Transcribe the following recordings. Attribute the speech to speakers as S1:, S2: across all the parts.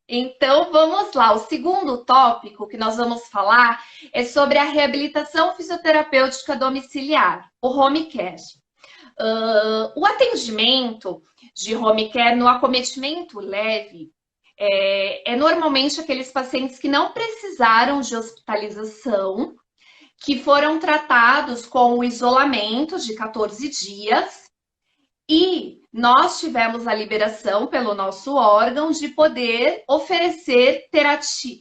S1: Então, vamos lá. O segundo tópico que nós vamos falar é sobre a reabilitação fisioterapêutica domiciliar, o home care. O atendimento de home care no acometimento leve é normalmente aqueles pacientes que não precisaram de hospitalização, que foram tratados com o isolamento de 14 dias e nós tivemos a liberação pelo nosso órgão de poder oferecer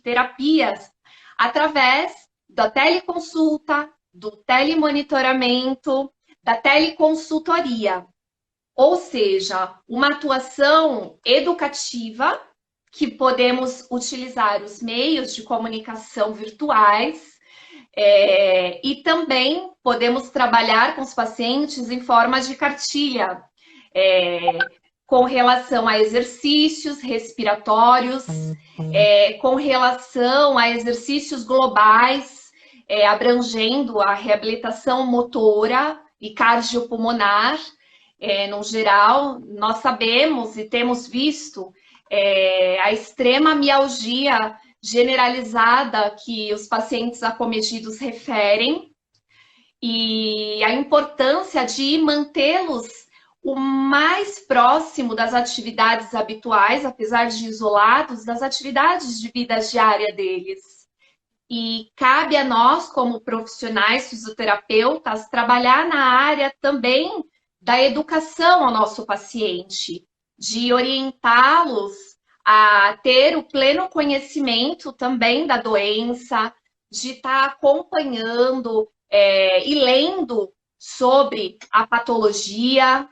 S1: terapias através da teleconsulta, do telemonitoramento, da teleconsultoria. Ou seja, uma atuação educativa que podemos utilizar os meios de comunicação virtuais e também podemos trabalhar com os pacientes em forma de cartilha, com relação a exercícios respiratórios, com relação a exercícios globais, abrangendo a reabilitação motora e cardiopulmonar. No geral, nós sabemos e temos visto a extrema mialgia generalizada que os pacientes acometidos referem e a importância de mantê-los o mais próximo das atividades habituais, apesar de isolados, das atividades de vida diária deles. E cabe a nós, como profissionais fisioterapeutas, trabalhar na área também da educação ao nosso paciente, de orientá-los a ter o pleno conhecimento também da doença, de estar acompanhando e lendo sobre a patologia.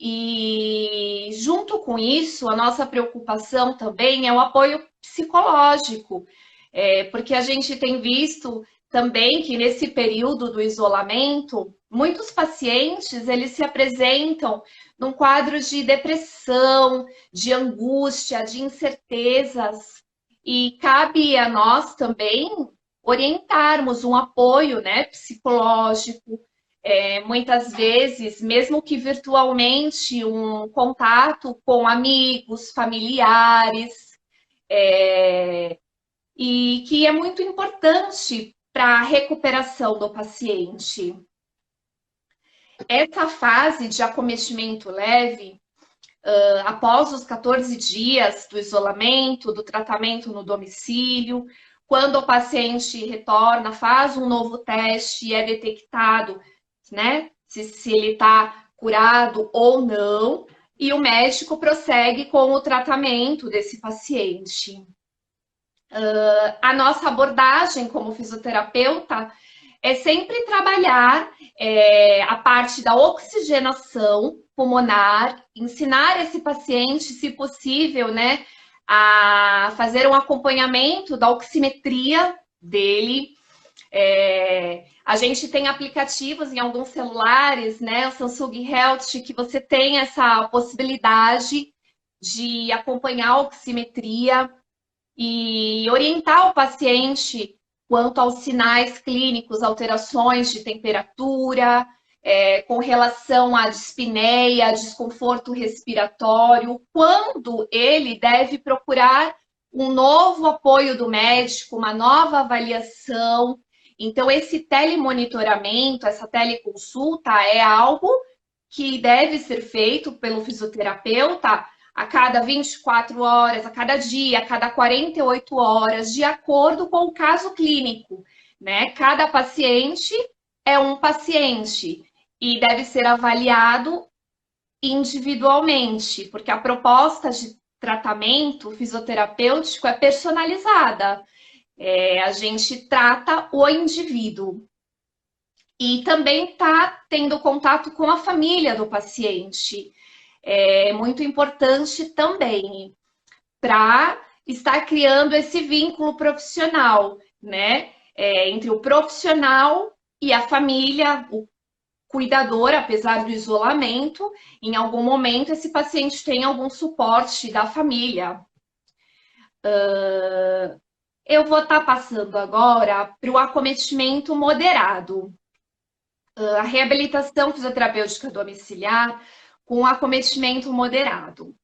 S1: E junto com isso, a nossa preocupação também é o apoio psicológico, porque a gente tem visto também que nesse período do isolamento, muitos pacientes eles se apresentam num quadro de depressão, de angústia, de incertezas, e cabe a nós também orientarmos um apoio, né, psicológico, muitas vezes, mesmo que virtualmente, um contato com amigos, familiares, e que é muito importante para a recuperação do paciente. Essa fase de acometimento leve, após os 14 dias do isolamento, do tratamento no domicílio, quando o paciente retorna, faz um novo teste e é detectado, né, se ele está curado ou não, e o médico prossegue com o tratamento desse paciente. A nossa abordagem como fisioterapeuta é sempre trabalhar a parte da oxigenação pulmonar, ensinar esse paciente, se possível, né, a fazer um acompanhamento da oximetria dele. A gente tem aplicativos em alguns celulares, né, o Samsung Health, que você tem essa possibilidade de acompanhar a oximetria e orientar o paciente quanto aos sinais clínicos, alterações de temperatura, com relação à dispneia, desconforto respiratório, quando ele deve procurar um novo apoio do médico, uma nova avaliação. Então, esse telemonitoramento, essa teleconsulta é algo que deve ser feito pelo fisioterapeuta a cada 24 horas, a cada dia, a cada 48 horas, de acordo com o caso clínico, né? Cada paciente é um paciente e deve ser avaliado individualmente, porque a proposta de tratamento fisioterapêutico é personalizada. A gente trata o indivíduo. E também está tendo contato com a família do paciente. É muito importante também para estar criando esse vínculo profissional, né? Entre o profissional e a família, o cuidador, apesar do isolamento, em algum momento esse paciente tem algum suporte da família. Eu vou estar passando agora para o acometimento moderado. A reabilitação fisioterapêutica domiciliar com acometimento moderado.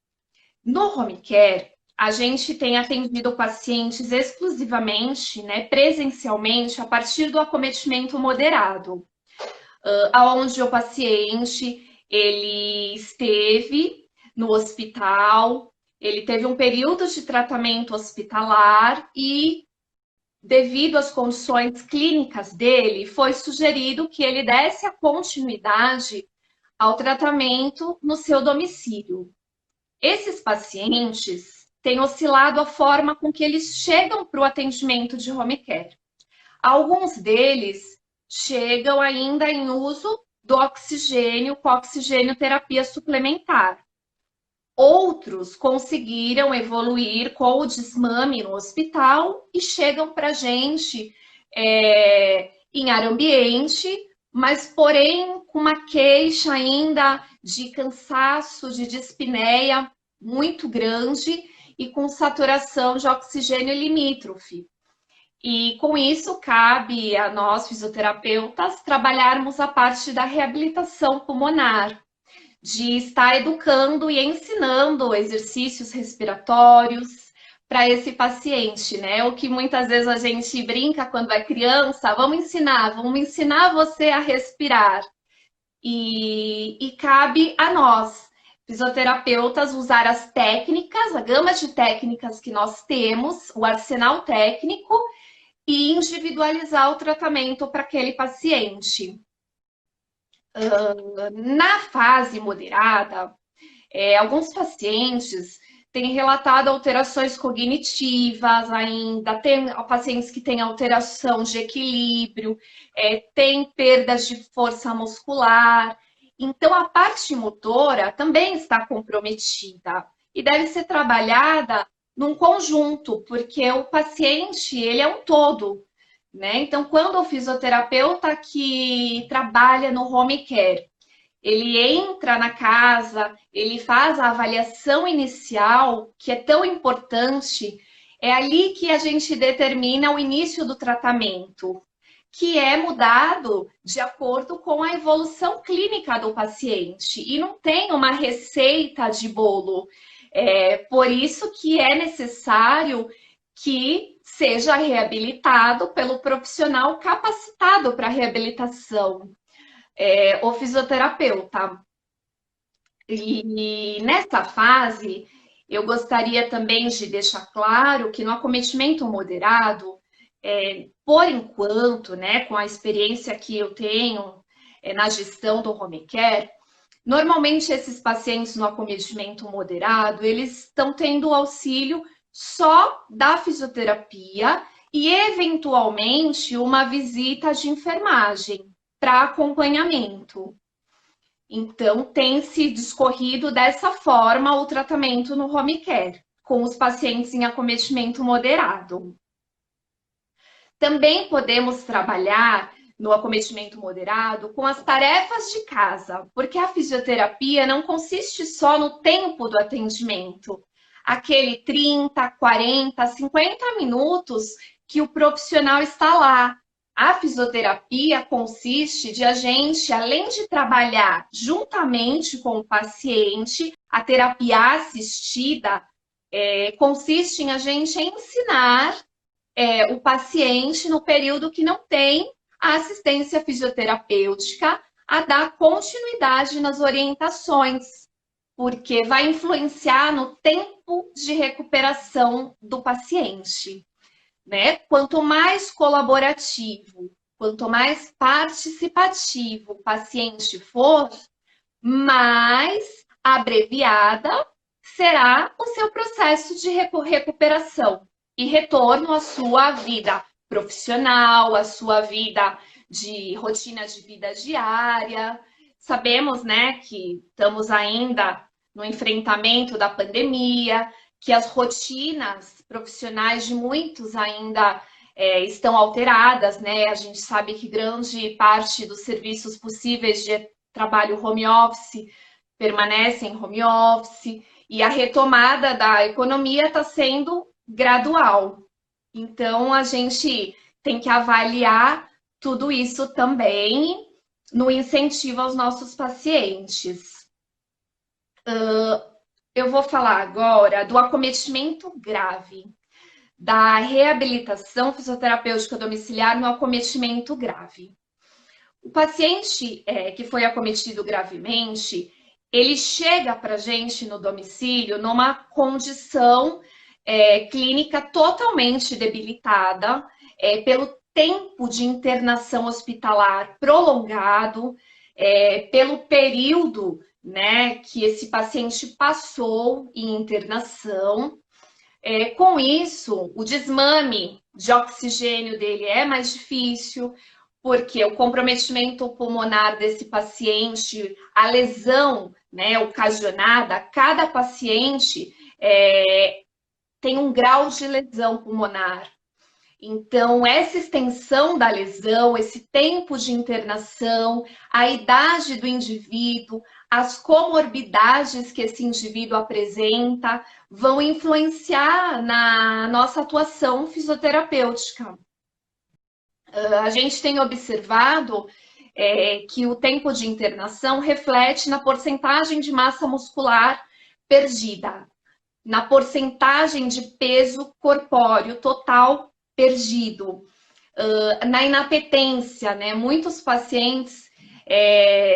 S1: No home care, a gente tem atendido pacientes exclusivamente, né, presencialmente, a partir do acometimento moderado, aonde o paciente ele esteve no hospital, ele teve um período de tratamento hospitalar e, devido às condições clínicas dele, foi sugerido que ele desse a continuidade ao tratamento no seu domicílio. Esses pacientes têm oscilado a forma com que eles chegam para o atendimento de home care. Alguns deles chegam ainda em uso do oxigênio com oxigênio terapia suplementar. Outros conseguiram evoluir com o desmame no hospital e chegam para a gente em ar ambiente, mas porém com uma queixa ainda de cansaço, de dispneia muito grande e com saturação de oxigênio limítrofe. E com isso cabe a nós, fisioterapeutas, trabalharmos a parte da reabilitação pulmonar, de estar educando e ensinando exercícios respiratórios para esse paciente, né? O que muitas vezes a gente brinca quando é criança, vamos ensinar você a respirar. E cabe a nós, fisioterapeutas, usar as técnicas, a gama de técnicas que nós temos, o arsenal técnico, e individualizar o tratamento para aquele paciente. Na fase moderada, alguns pacientes têm relatado alterações cognitivas ainda, tem pacientes que têm alteração de equilíbrio, tem perdas de força muscular. Então, a parte motora também está comprometida e deve ser trabalhada num conjunto, porque o paciente, ele é um todo, né? Então, quando o fisioterapeuta que trabalha no home care, ele entra na casa, ele faz a avaliação inicial, que é tão importante, é ali que a gente determina o início do tratamento, que é mudado de acordo com a evolução clínica do paciente. E não tem uma receita de bolo. Por isso que é necessário que seja reabilitado pelo profissional capacitado para a reabilitação, o fisioterapeuta. E nessa fase, eu gostaria também de deixar claro que no acometimento moderado, por enquanto, né, com a experiência que eu tenho na gestão do home care, normalmente esses pacientes no acometimento moderado, eles estão tendo auxílio só da fisioterapia e, eventualmente, uma visita de enfermagem para acompanhamento. Então, tem se discorrido dessa forma o tratamento no home care, com os pacientes em acometimento moderado. Também podemos trabalhar no acometimento moderado com as tarefas de casa, porque a fisioterapia não consiste só no tempo do atendimento, aquele 30, 40, 50 minutos que o profissional está lá. A fisioterapia consiste de a gente, além de trabalhar juntamente com o paciente, a terapia assistida consiste em a gente ensinar o paciente no período que não tem a assistência fisioterapêutica a dar continuidade nas orientações, porque vai influenciar no tempo de recuperação do paciente, né? Quanto mais colaborativo, quanto mais participativo o paciente for, mais abreviada será o seu processo de recuperação e retorno à sua vida profissional, à sua vida de rotina de vida diária. Sabemos, né, que estamos ainda no enfrentamento da pandemia, que as rotinas profissionais de muitos ainda estão alteradas, né? A gente sabe que grande parte dos serviços possíveis de trabalho home office permanecem em home office e a retomada da economia está sendo gradual. Então, a gente tem que avaliar tudo isso também no incentivo aos nossos pacientes. eu vou falar agora do acometimento grave, da reabilitação fisioterapêutica domiciliar no acometimento grave. O paciente que foi acometido gravemente, ele chega para a gente no domicílio numa condição clínica totalmente debilitada, pelo tempo de internação hospitalar prolongado, pelo período, né, que esse paciente passou em internação. Com isso, o desmame de oxigênio dele é mais difícil, porque o comprometimento pulmonar desse paciente, a lesão, né, ocasionada, cada paciente tem um grau de lesão pulmonar. Então, essa extensão da lesão, esse tempo de internação, a idade do indivíduo, as comorbidades que esse indivíduo apresenta, vão influenciar na nossa atuação fisioterapêutica. A gente tem observado que o tempo de internação reflete na porcentagem de massa muscular perdida, na porcentagem de peso corpóreo total perdido, na inapetência, né? Muitos pacientes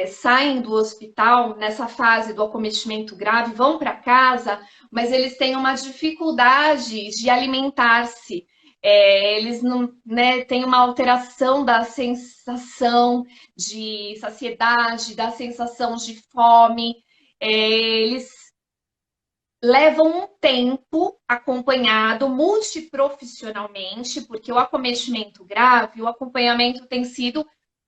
S1: saem do hospital nessa fase do acometimento grave, vão para casa, mas eles têm uma dificuldade de alimentar-se. Eles não, né, têm uma alteração da sensação de saciedade, da sensação de fome. Eles levam um tempo acompanhado multiprofissionalmente, porque o acometimento grave, o acompanhamento tem sido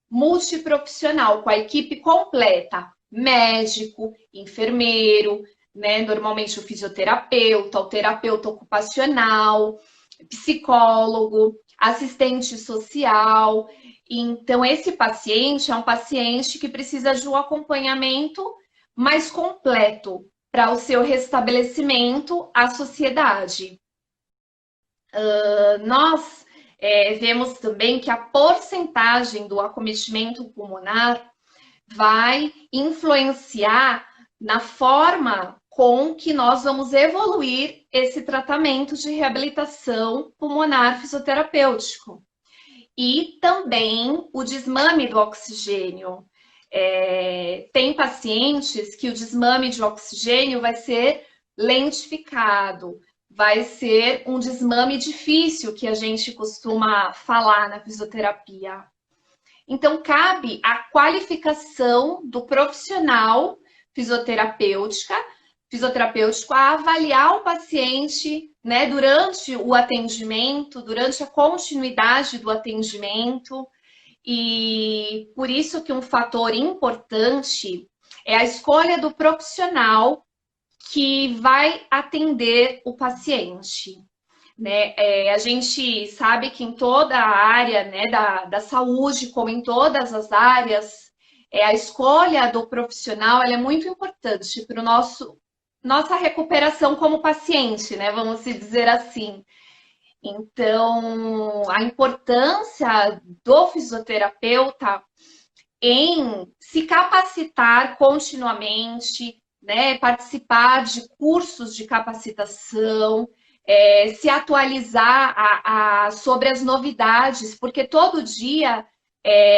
S1: multiprofissional, com a equipe completa, médico, enfermeiro, né, normalmente o fisioterapeuta, o terapeuta ocupacional, psicólogo, assistente social. Então, esse paciente é um paciente que precisa de um acompanhamento mais completo para o seu restabelecimento à sociedade. Nós vemos também que a porcentagem do acometimento pulmonar vai influenciar na forma com que nós vamos evoluir esse tratamento de reabilitação pulmonar fisioterapêutico. E também o desmame do oxigênio. Tem pacientes que o desmame de oxigênio vai ser lentificado, vai ser um desmame difícil, que a gente costuma falar na fisioterapia. Então, cabe a qualificação do profissional fisioterapêutico a avaliar o paciente, né, durante o atendimento, durante a continuidade do atendimento. E por isso que um fator importante é a escolha do profissional que vai atender o paciente. Né? A gente sabe que em toda a área, né, da saúde, como em todas as áreas, a escolha do profissional ela é muito importante para nossa recuperação como paciente, né? Vamos dizer assim. Então, a importância do fisioterapeuta em se capacitar continuamente, né, participar de cursos de capacitação, se atualizar sobre as novidades, porque todo dia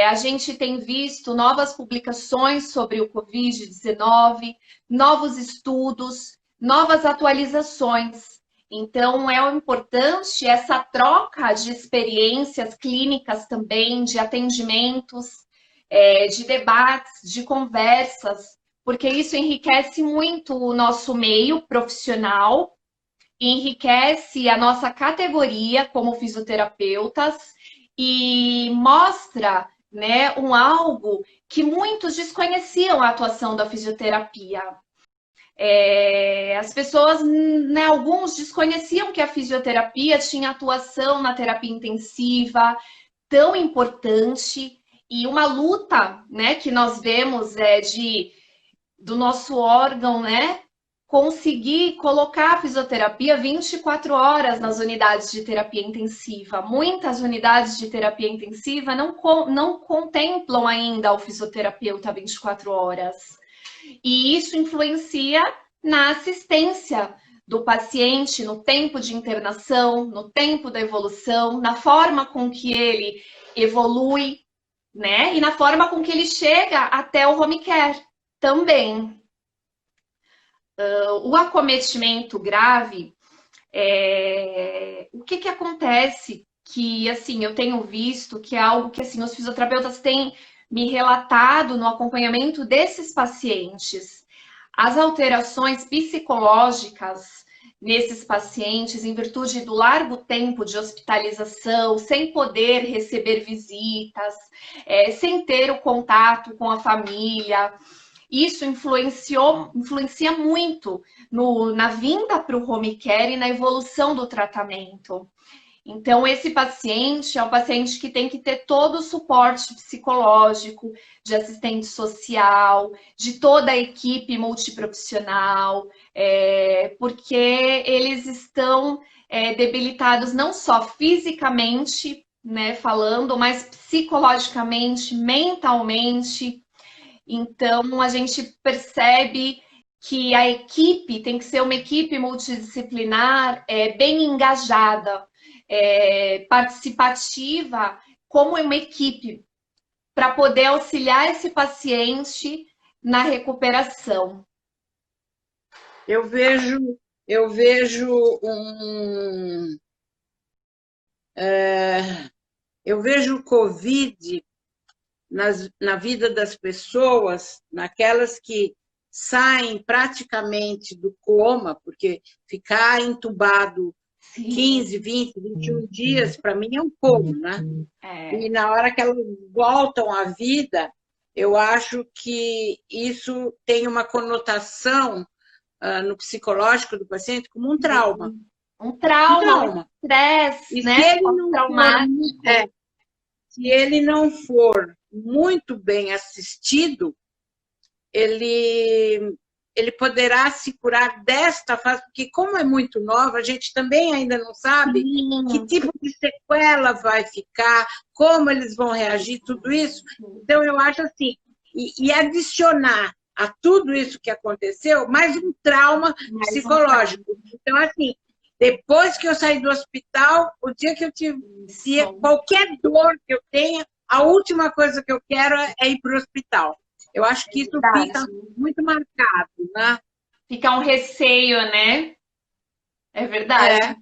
S1: a gente tem visto novas publicações sobre o Covid-19, novos estudos, novas atualizações. Então, é importante essa troca de experiências clínicas também, de atendimentos, de debates, de conversas, porque isso enriquece muito o nosso meio profissional, enriquece a nossa categoria como fisioterapeutas e mostra, né, algo que muitos desconheciam a atuação da fisioterapia. As pessoas, né, alguns desconheciam que a fisioterapia tinha atuação na terapia intensiva, tão importante, e uma luta, né, que nós vemos do nosso órgão, né, conseguir colocar a fisioterapia 24 horas nas unidades de terapia intensiva. Muitas unidades de terapia intensiva não contemplam ainda o fisioterapeuta 24 horas. E isso influencia na assistência do paciente no tempo de internação, no tempo da evolução, na forma com que ele evolui, né? E na forma com que ele chega até o home care também. O acometimento grave, o que acontece? Que, assim, eu tenho visto que é algo que, assim, os fisioterapeutas têm me relatado no acompanhamento desses pacientes. As alterações psicológicas nesses pacientes, em virtude do largo tempo de hospitalização, sem poder receber visitas, sem ter o contato com a família, isso influencia muito na vinda para o home care e na evolução do tratamento. Então, esse paciente é um paciente que tem que ter todo o suporte psicológico, de assistente social, de toda a equipe multiprofissional, porque eles estão debilitados não só fisicamente, né, falando, mas psicologicamente, mentalmente. Então, a gente percebe que a equipe tem que ser uma equipe multidisciplinar, bem engajada, participativa, como uma equipe, para poder auxiliar esse paciente na recuperação.
S2: Eu vejo, eu vejo um, eu vejo o Covid na vida das pessoas, naquelas que saem praticamente do coma, porque ficar entubado 15, 20, 21 dias, para mim é um coma, né? E na hora que elas voltam à vida, eu acho que isso tem uma conotação no psicológico do paciente como um trauma.
S1: Um trauma, um estresse, né?
S2: Se ele não for muito bem assistido, ele poderá se curar desta fase, porque como é muito nova, a gente também ainda não sabe que tipo de sequela vai ficar, como eles vão reagir, tudo isso. Então, eu acho assim, e adicionar a tudo isso que aconteceu, mais um trauma psicológico. Então, assim, depois que eu saí do hospital, o dia que eu tive qualquer dor que eu tenha, a última coisa que eu quero é ir para o hospital. Eu acho que isso fica muito marcado, né?
S1: Fica um receio, né? É verdade.